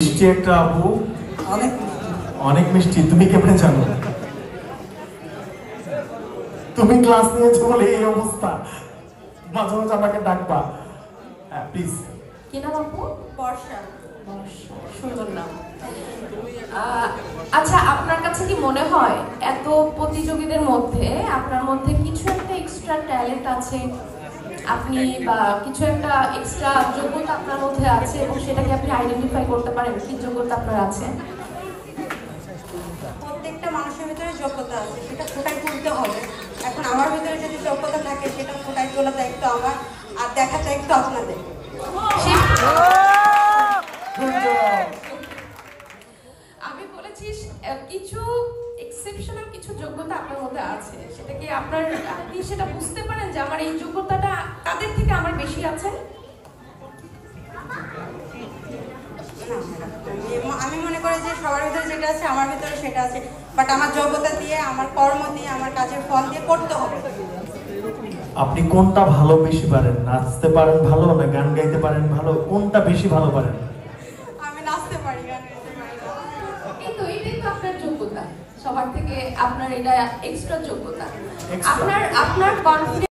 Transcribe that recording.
মিষ্টি একটা আপু, অনেক অনেক মিষ্টি। তুমি কেমনে জানো? তুমি ক্লাস নিয়েছো বলে এই অবস্থা। মাঝে মাঝে আমাকে ডাকবা, হ্যাঁ প্লিজ। কি নাম আপু? বর্ষা। বর্ষা, সুন্দর নাম। আচ্ছা, আপনার কাছে কি মনে হয় এত প্রতিযোগীদের মধ্যে আপনার মধ্যে কিছু একটা এক্সট্রা ট্যালেন্ট আছে, আপনি বা কিছু একটা এক্সট্রা যোগ্যতা আপনার মধ্যে আছে এবং সেটাকে আপনি আইডেন্টিফাই করতে পারেন কি যোগ্যতা আপনার আছে? প্রত্যেকটা মানুষের ভিতরে যোগ্যতা আছে, সেটা ফুটাই তুলতে হবে। এখন আমার ভিতরে যদি যোগ্যতা থাকে সেটা ফুটাই তোলা দায়িত্ব আমার, আর দেখা দায়িত্ব আপনাদের। আমি বলেছি কিছু এক্সেপশনাল কিছু যোগ্যতা আপনার মধ্যে আছে, সেটা কি আপনি সেটা বুঝতে পারেন যে আমার এই যোগ্যতাটা তাদের থেকে আমার বেশি আছে? আমি মনে করি যে সবার ভিতরে যেটা আছে আমার ভিতরে সেটা আছে, বাট আমার যোগ্যতা দিয়ে, আমার কর্ম দিয়ে, আমার কাজের ফল দিয়ে করতে হবে। আপনি কোনটা ভালো বেশি পারেন? নাচতে পারেন ভালো না গান গাইতে পারেন ভালো? কোনটা বেশি ভালো পারেন? আমি নাচতে পারি, গান গাইতে পারি না। কিন্তু এটাই তো আপনার যোগ্যতা, সবার থেকে আপনার এটা এক্সট্রা যোগ্যতা। Extra? আপনার কনফিডেন্স